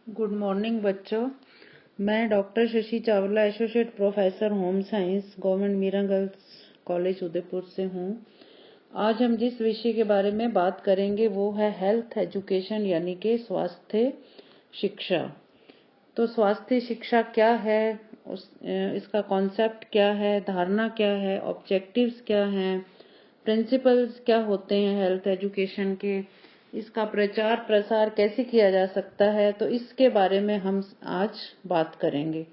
Good morning बच्चों। मैं doctor Shashi Chawla, associate professor home science, government Meera girls college Udaipur से हूँ। आज हम जिस विषय के बारे में बात करेंगे वो है हेल्थ एजुकेशन, यानी कि स्वास्थ्य शिक्षा। तो स्वास्थ्य शिक्षा क्या है, इसका कॉन्सेप्ट क्या है, धारणा क्या है, ऑब्जेक्टिव्स क्या हैं, प्रिंसिपल्स क्या होते हैं हेल्थ एजुकेशन के, इसका प्रचार प्रसार कैसे किया जा सकता है, तो इसके बारे में हम आज बात करेंगे।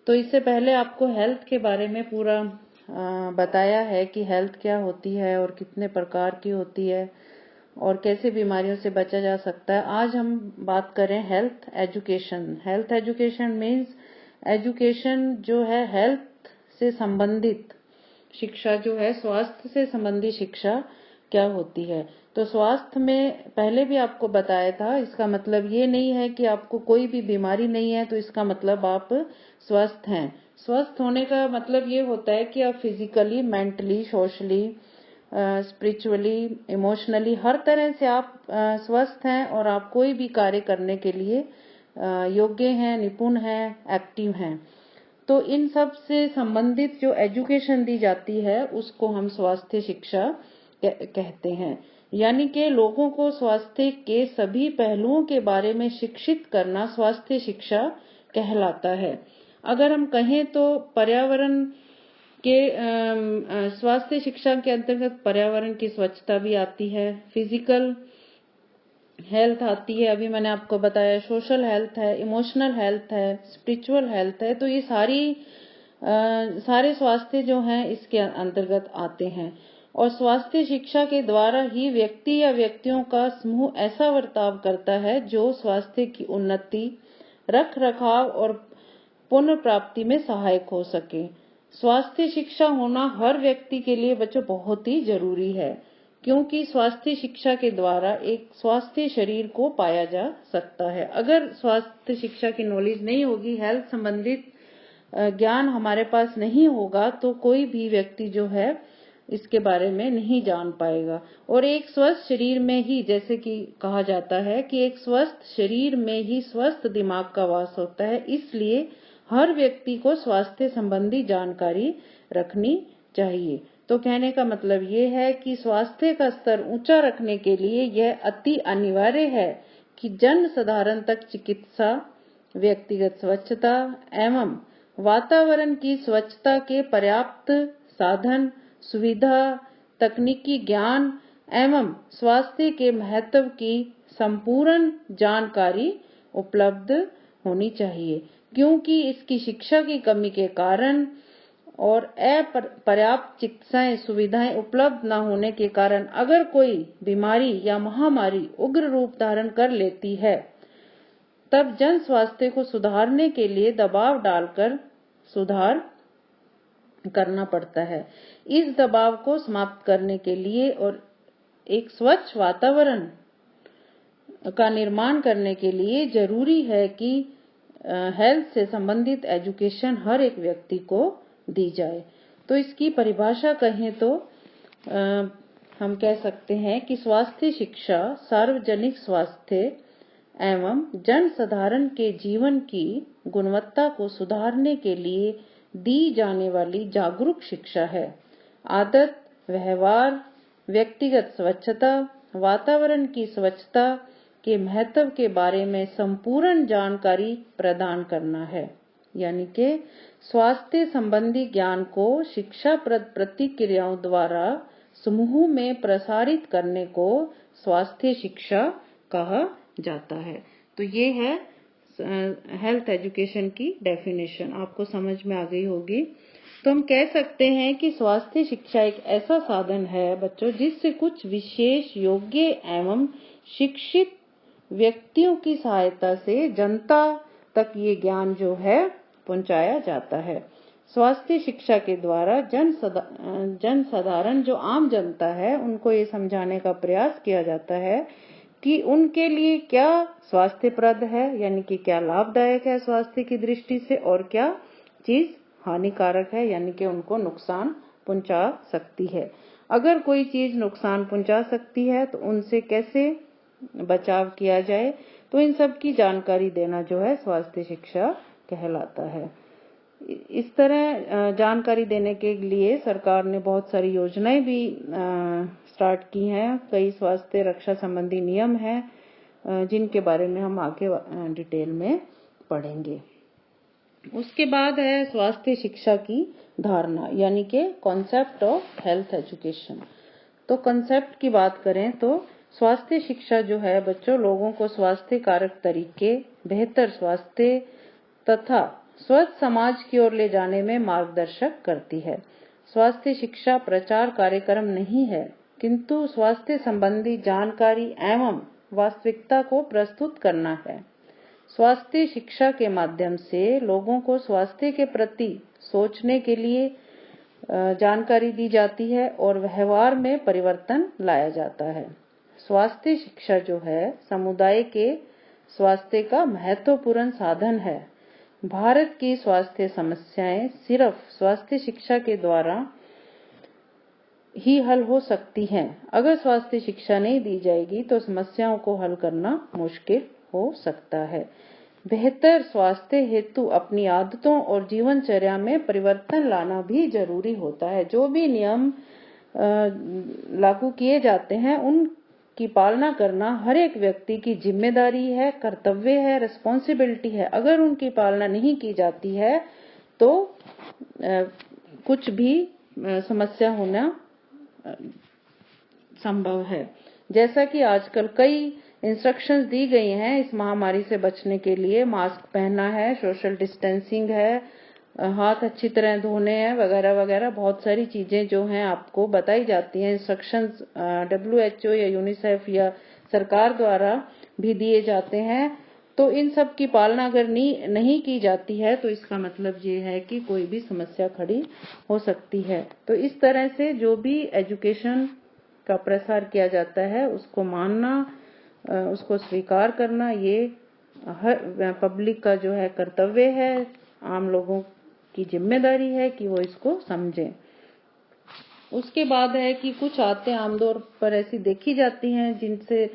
तो इससे पहले आपको हेल्थ के बारे में पूरा बताया है कि हेल्थ क्या होती है और कितने प्रकार की होती है और कैसे बीमारियों से बचा जा सकता है। आज हम बात करें health education. Health education means education जो है हेल्थ से संबंधित शिक्षा, जो है स्वास्थ्य से संबंधित शिक्षा क्या होती है। तो स्वास्थ्य में पहले भी आपको बताया था, इसका मतलब ये नहीं है कि आपको कोई भी बीमारी नहीं है तो इसका मतलब आप स्वस्थ हैं। स्वस्थ होने का मतलब ये होता है कि आप physically, mentally, socially, spiritually, emotionally हर तरह से आप स्वस्थ हैं और आप कोई भी कार्य करने के लिए योग्य हैं, निपुण हैं, एक्टिव हैं। तो इन सब से संबंधित जो एजुकेशन दी जाती है उसको हम स्वास्थ्य शिक्षा कहते हैं। यानी कि लोगों को स्वास्थ्य के सभी पहलुओं के बारे में शिक्षित करना स्वास्थ्य शिक्षा कहलाता है। अगर हम कहें तो पर्यावरण के स्वास्थ्य शिक्षा के अंतर्गत पर्यावरण की स्वच्छता भी आती है, फिजिकल हेल्थ आती है, अभी मैंने आपको बताया, सोशल हेल्थ है, इमोशनल हेल्थ है, स्पिरिचुअल हेल्थ है। तो ये सारे स्वास्थ्य जो हैं इसके अंतर्गत आते हैं। और स्वास्थ्य शिक्षा के द्वारा ही व्यक्ति या व्यक्तियों का समूह ऐसा बर्ताव करता है जो स्वास्थ्य की उन्नति, रख रखाव और पुनर्प्राप्ति में सहायक हो सके। स्वास्थ्य शिक्षा होना हर व्यक्ति के लिए बच्चों बहुत ही जरूरी है, क्योंकि स्वास्थ्य शिक्षा के द्वारा एक स्वास्थ्य शरीर को पाया जा सकता है। अगर स्वास्थ्य शिक्षा की नॉलेज नहीं होगी, हेल्थ संबंधित ज्ञान हमारे पास नहीं होगा, तो कोई भी व्यक्ति जो है इसके बारे में नहीं जान पाएगा। और एक स्वस्थ शरीर में ही, जैसे कि कहा जाता है कि एक स्वस्थ शरीर में ही स्वस्थ दिमाग का वास होता है, इसलिए हर व्यक्ति को स्वास्थ्य संबंधी जानकारी रखनी चाहिए। तो कहने का मतलब ये है कि स्वास्थ्य का स्तर ऊंचा रखने के लिए यह अति अनिवार्य है कि जन साधारण तक चिकित्सा, व्यक्तिगत स्वच्छता एवं वातावरण की स्वच्छता के पर्याप्त साधन, सुविधा, तकनीकी ज्ञान एवं स्वास्थ्य के महत्व की संपूर्ण जानकारी उपलब्ध होनी चाहिए, क्योंकि इसकी शिक्षा की कमी के कारण और अपर्याप्त चिकित्साएं सुविधाएं उपलब्ध न होने के कारण अगर कोई बीमारी या महामारी उग्र रूप धारण कर लेती है, तब जन स्वास्थ्य को सुधारने के लिए दबाव डालकर सुधार करना पड़ता है। इस दबाव को समाप्त करने के लिए और एक स्वच्छ वातावरण का निर्माण करने के लिए जरूरी है कि हेल्थ से संबंधित एजुकेशन हर एक व्यक्ति को दी जाए। तो इसकी परिभाषा कहें तो हम कह सकते हैं कि स्वास्थ्य शिक्षा सार्वजनिक स्वास्थ्य एवं जन साधारण के जीवन की गुणवत्ता को सुधारने के लिए दी जाने वाली जागरूक शिक्षा है। आदत, व्यवहार, व्यक्तिगत स्वच्छता, वातावरण की स्वच्छता के महत्व के बारे में संपूर्ण जानकारी प्रदान करना है। यानी कि स्वास्थ्य संबंधी ज्ञान को शिक्षाप्रद प्रतिक्रियाओं द्वारा समूह में प्रसारित करने को स्वास्थ्य शिक्षा कहा जाता है। तो ये है हेल्थ एजुकेशन की डेफिनेशन, आपको समझ में आ गई होगी। तो हम कह सकते हैं कि स्वास्थ्य शिक्षा एक ऐसा साधन है बच्चों जिससे कुछ विशेष योग्य एवं शिक्षित व्यक्तियों की सहायता से जनता तक ये ज्ञान जो है पहुंचाया जाता है। स्वास्थ्य शिक्षा के द्वारा जन साधारण जो आम जनता है उनको ये समझाने का प्रयास किया जाता है कि उनके लिए क्या स्वास्थ्यप्रद है, यानी कि क्या लाभदायक है स्वास्थ्य की दृष्टि से, और क्या चीज हानिकारक है, यानी कि उनको नुकसान पहुंचा सकती है। अगर कोई चीज नुकसान पहुंचा सकती है तो उनसे कैसे बचाव किया जाए। तो इन सब की जानकारी देना जो है स्वास्थ्य शिक्षा कहलाता है। इस तरह जानकारी देने के लिए सरकार ने बहुत सारी योजनाएं भी स्टार्ट की हैं। कई स्वास्थ्य रक्षा संबंधी नियम हैं जिनके बारे में हम आगे डिटेल में पढ़ेंगे। उसके बाद है स्वास्थ्य शिक्षा की धारणा, यानी कि कॉन्सेप्ट ऑफ हेल्थ एजुकेशन। तो कॉन्सेप्ट की बात करें तो स्वास्थ्य शिक्षा जो है बच्चों लोगों को स्वास्थ्य कारक तरीके, बेहतर स्वास्थ्य तथा स्वस्थ समाज की ओर ले जाने में मार्गदर्शक करती है। स्वास्थ्य शिक्षा प्रचार कार्यक्रम नहीं है, किंतु स्वास्थ्य संबंधी जानकारी एवं वास्तविकता को प्रस्तुत करना है। स्वास्थ्य शिक्षा के माध्यम से लोगों को स्वास्थ्य के प्रति सोचने के लिए जानकारी दी जाती है और व्यवहार में परिवर्तन लाया जाता है। स्वास्थ्य शिक्षा जो है समुदाय के स्वास्थ्य का महत्वपूर्ण साधन है। भारत की स्वास्थ्य समस्याएं सिर्फ स्वास्थ्य शिक्षा के द्वारा ही हल हो सकती हैं। अगर स्वास्थ्य शिक्षा नहीं दी जाएगी तो समस्याओं को हल करना मुश्किल हो सकता है। बेहतर स्वास्थ्य हेतु अपनी आदतों और जीवनचर्या में परिवर्तन लाना भी जरूरी होता है। जो भी नियम लागू किए जाते हैं उनकी पालना करना हर एक व्यक्ति की जिम्मेदारी है, कर्तव्य है, रिस्पॉन्सिबिलिटी है। अगर उनकी पालना नहीं की जाती है तो कुछ भी समस्या होना संभव है। जैसा कि आजकल कई इंस्ट्रक्शंस दी गई हैं इस महामारी से बचने के लिए, मास्क पहनना है, सोशल डिस्टेंसिंग है, हाथ अच्छी तरह धोने हैं वगैरह वगैरह, बहुत सारी चीजें जो हैं आपको बताई जाती हैं। इंस्ट्रक्शंस WHO या यूनिसेफ या सरकार द्वारा भी दिए जाते हैं। तो इन सब की पालना अगर नहीं की जाती है तो इसका मतलब ये है कि कोई भी समस्या खड़ी हो सकती है। तो इस तरह से जो भी एजुकेशन का प्रसार किया जाता है उसको मानना, उसको स्वीकार करना, ये हर पब्लिक का जो है कर्तव्य है, आम लोगों की जिम्मेदारी है कि वो इसको समझें। उसके बाद है कि कुछ आदतें आमतौर पर ऐसी देखी जाती हैं जिनसे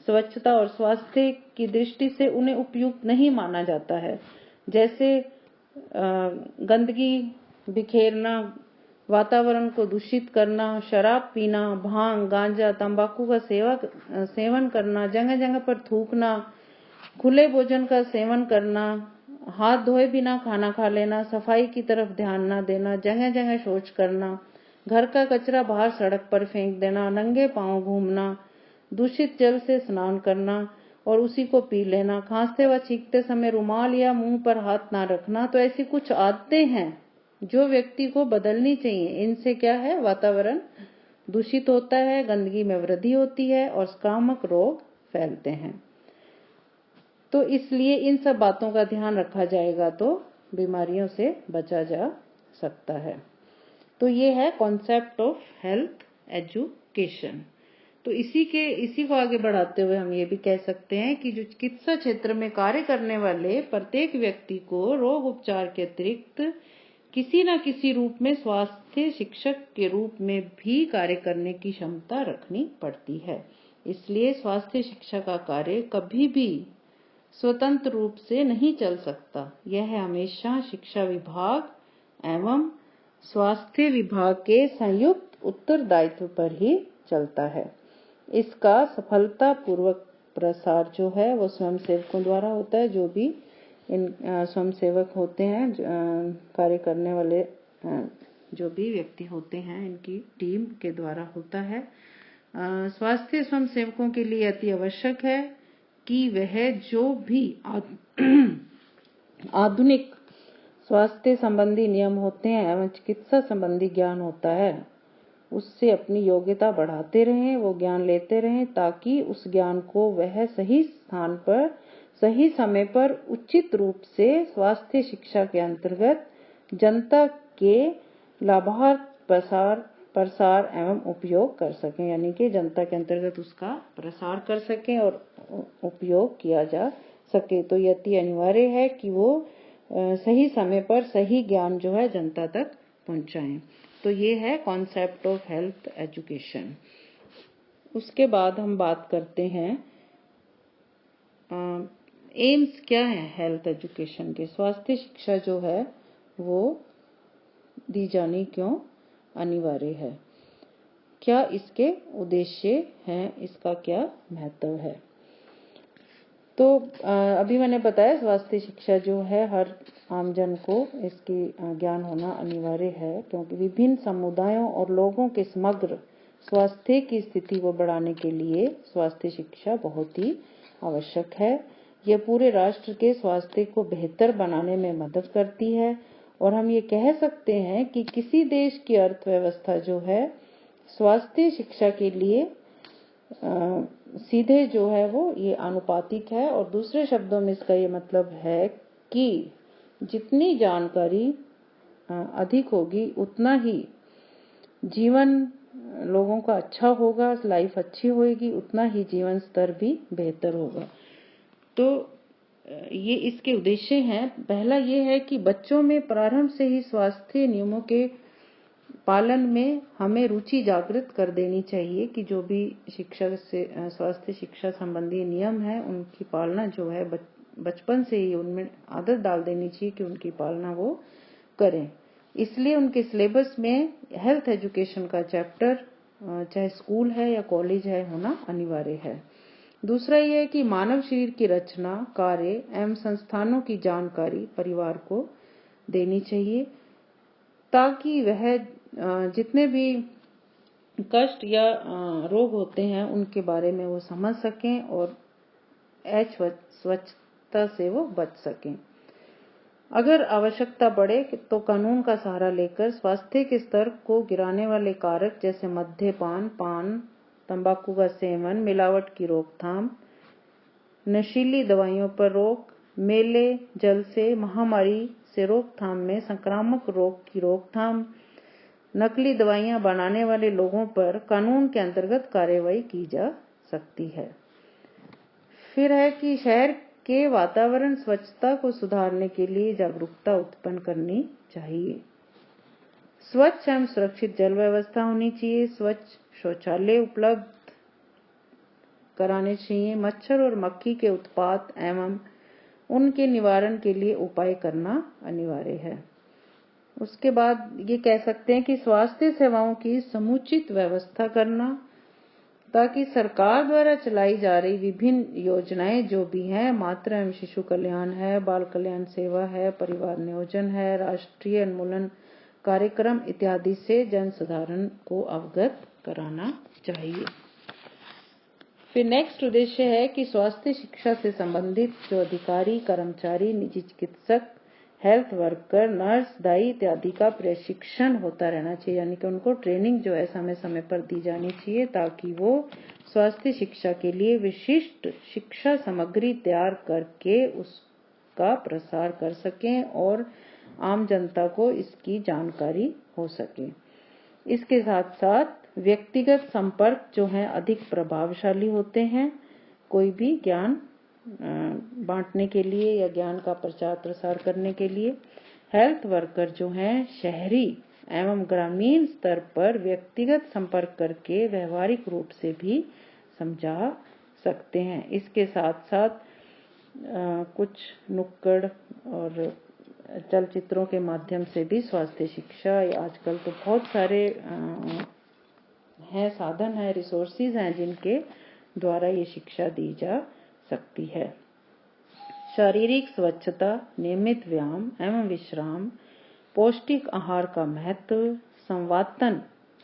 स्वच्छता और स्वास्थ्य की दृष्टि से उन्हें उपयुक्त नहीं माना जाता है। जैसे गंदगी बिखेरना, वातावरण को दूषित करना, शराब पीना, भांग, गांजा, तंबाकू का सेवन करना, जगह जगह पर थूकना, खुले भोजन का सेवन करना, हाथ धोए बिना खाना खा लेना, सफाई की तरफ ध्यान न देना, जगह जगह शौच करना, घर का कचरा बाहर सड़क पर फेंक देना, नंगे पांव घूमना, दूषित जल से स्नान करना और उसी को पी लेना, खांसते व छींकते समय रुमाल या मुंह पर हाथ ना रखना। तो ऐसी कुछ आदतें हैं जो व्यक्ति को बदलनी चाहिए। इनसे क्या है, वातावरण दूषित होता है, गंदगी में वृद्धि होती है और संक्रामक रोग फैलते हैं। तो इसलिए इन सब बातों का ध्यान रखा जाएगा तो बीमारियों से बचा जा सकता है। तो ये है कॉन्सेप्ट ऑफ हेल्थ एजुकेशन। तो इसी को आगे बढ़ाते हुए हम ये भी कह सकते हैं कि जो चिकित्सा क्षेत्र में कार्य करने वाले प्रत्येक व्यक्ति को रोग उपचार के अतिरिक्त किसी न किसी रूप में स्वास्थ्य शिक्षक के रूप में भी कार्य करने की क्षमता रखनी पड़ती है। इसलिए स्वास्थ्य शिक्षा का कार्य कभी भी स्वतंत्र रूप से नहीं चल सकता। यह हमेशा शिक्षा विभाग एवं स्वास्थ्य विभाग के संयुक्त उत्तरदायित्व पर ही चलता है। इसका सफलतापूर्वक प्रसार जो है वो स्वयंसेवकों द्वारा होता है। जो भी इन स्वयंसेवक होते हैं, कार्य करने वाले जो भी व्यक्ति होते हैं, इनकी टीम के द्वारा होता है। स्वास्थ्य स्वयंसेवकों के लिए अति आवश्यक है कि वह जो भी आधुनिक स्वास्थ्य संबंधी नियम होते हैं एवं चिकित्सा संबंधी ज्ञान होता है उससे अपनी योग्यता बढ़ाते रहें, वो ज्ञान लेते रहें, ताकि उस ज्ञान को वह सही स्थान पर सही समय पर उचित रूप से स्वास्थ्य शिक्षा के अंतर्गत जनता के लाभार्थ प्रसार एवं उपयोग कर सकें। यानी कि जनता के अंतर्गत उसका प्रसार कर सकें और उपयोग किया जा सके। तो यह अति अनिवार्य है कि वो सही समय पर सही ज्ञान जो है जनता तक पहुंचाएं। तो ये है कॉन्सेप्ट ऑफ हेल्थ एजुकेशन। उसके बाद हम बात करते हैं एम्स क्या है हेल्थ एजुकेशन के? स्वास्थ्य शिक्षा जो है वो दी जानी क्यों अनिवार्य है? क्या इसके उद्देश्य हैं? इसका क्या महत्व है? तो अभी मैंने बताया स्वास्थ्य शिक्षा जो है हर आमजन को इसकी ज्ञान होना अनिवार्य है, क्योंकि विभिन्न समुदायों और लोगों के समग्र स्वास्थ्य की स्थिति को बढ़ाने के लिए स्वास्थ्य शिक्षा बहुत ही आवश्यक है। यह पूरे राष्ट्र के स्वास्थ्य को बेहतर बनाने में मदद करती है और हम ये कह सकते हैं कि किसी देश की अर्थव्यवस्था जो है स्वास्थ्य शिक्षा के लिए सीधे जो है वो ये आनुपातिक है। और दूसरे शब्दों में इसका ये मतलब है कि जितनी जानकारी अधिक होगी उतना ही जीवन लोगों का अच्छा होगा, लाइफ अच्छी होगी, उतना ही जीवन स्तर भी बेहतर होगा। तो ये इसके उद्देश्य हैं। पहला ये है कि बच्चों में प्रारंभ से ही स्वास्थ्य नियमों के पालन में हमें रुचि जागृत कर देनी चाहिए कि जो भी शिक्षा से स्वास्थ्य शिक्षा संबंधी नियम है उनकी पालना जो है बचपन से ही उनमें आदत डाल देनी चाहिए कि उनकी पालना वो करें। इसलिए उनके सिलेबस में हेल्थ एजुकेशन का चैप्टर चाहे स्कूल है या कॉलेज है होना अनिवार्य है। दूसरा यह है कि मानव शरीर की रचना, कार्य एवं संस्थानों की जानकारी परिवार को देनी चाहिए ताकि वह जितने भी कष्ट या रोग होते हैं उनके बारे में वो समझ सकें और स्वच्छता से वो बच सकें। अगर आवश्यकता पड़े तो कानून का सहारा लेकर स्वास्थ्य के स्तर को गिराने वाले कारक जैसे मद्यपान, पान, तंबाकू का सेवन, मिलावट की रोकथाम, नशीली दवाइयों पर रोक, मेले जल से महामारी से रोकथाम में संक्रामक रोग की रोकथाम, नकली दवाइयां बनाने वाले लोगों पर कानून के अंतर्गत कार्रवाई की जा सकती है। फिर है कि शहर के वातावरण स्वच्छता को सुधारने के लिए जागरूकता उत्पन्न करनी चाहिए। स्वच्छ एवं सुरक्षित जल व्यवस्था होनी चाहिए, स्वच्छ शौचालय उपलब्ध कराने चाहिए, मच्छर और मक्खी के उत्पात एवं उनके निवारण के लिए उपाय करना अनिवार्य है। उसके बाद ये कह सकते हैं कि स्वास्थ्य सेवाओं की समुचित व्यवस्था करना ताकि सरकार द्वारा चलाई जा रही विभिन्न योजनाएं जो भी हैं, मातृ एवं शिशु कल्याण है, बाल कल्याण सेवा है, परिवार नियोजन है, राष्ट्रीय उन्मूलन कार्यक्रम इत्यादि से जनसाधारण को अवगत कराना चाहिए। फिर नेक्स्ट उद्देश्य है कि स्वास्थ्य शिक्षा से संबंधित जो अधिकारी, कर्मचारी, निजी चिकित्सक, हेल्थ वर्कर, नर्स, दाई इत्यादि का प्रशिक्षण होता रहना चाहिए, यानी कि उनको ट्रेनिंग जो है समय समय पर दी जानी चाहिए ताकि वो स्वास्थ्य शिक्षा के लिए विशिष्ट शिक्षा सामग्री तैयार करके उसका प्रसार कर सकें और आम जनता को इसकी जानकारी हो सके। इसके साथ साथ व्यक्तिगत संपर्क जो है अधिक प्रभावशाली होते हैं कोई भी ज्ञान बांटने के लिए या ज्ञान का प्रचार प्रसार करने के लिए। हेल्थ वर्कर जो हैं शहरी एवं ग्रामीण स्तर पर व्यक्तिगत संपर्क करके व्यवहारिक रूप से भी समझा सकते हैं। इसके साथ साथ कुछ नुक्कड़ और चलचित्रों के माध्यम से भी स्वास्थ्य शिक्षा, आजकल तो बहुत सारे हैं साधन हैं, रिसोर्सेज हैं जिनके द्वारा ये शिक्षा दी जा सकती है। शारीरिक स्वच्छता, नियमित व्यायाम एवं विश्राम, पौष्टिक आहार का महत्व, संवातन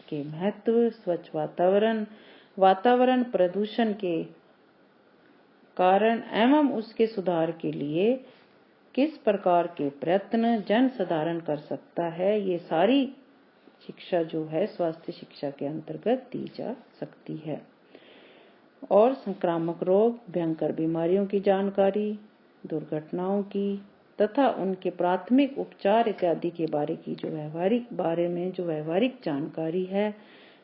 के महत्व, स्वच्छ वातावरण, वातावरण प्रदूषण के कारण एवं उसके सुधार के लिए किस प्रकार के प्रयत्न जन साधारण कर सकता है, ये सारी शिक्षा जो है स्वास्थ्य शिक्षा के अंतर्गत दी जा सकती है। और संक्रामक रोग, भयंकर बीमारियों की जानकारी, दुर्घटनाओं की तथा उनके प्राथमिक उपचार इत्यादि के बारे में जो व्यवहारिक जानकारी है,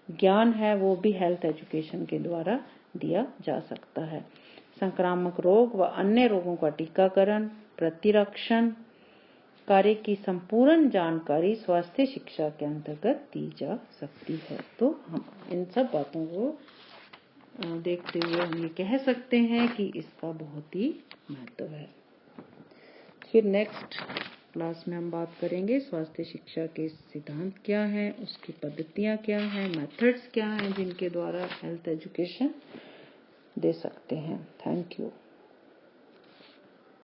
ज्ञान है, वो भी हेल्थ एजुकेशन के द्वारा दिया जा सकता है। संक्रामक रोग व अन्य रोगों का टीकाकरण, प्रतिरक्षण कार्य की संपूर्ण जानकारी स्वास्थ्य शिक्षा के अंतर्गत दी जा सकती है। तो हम इन सब बातों को देखते हुए हम ये कह सकते हैं कि इसका बहुत ही महत्व है। फिर नेक्स्ट क्लास में हम बात करेंगे स्वास्थ्य शिक्षा के सिद्धांत क्या है, उसकी पद्धतियां क्या हैं, मेथड्स क्या हैं जिनके द्वारा हेल्थ एजुकेशन दे सकते हैं। Thank you.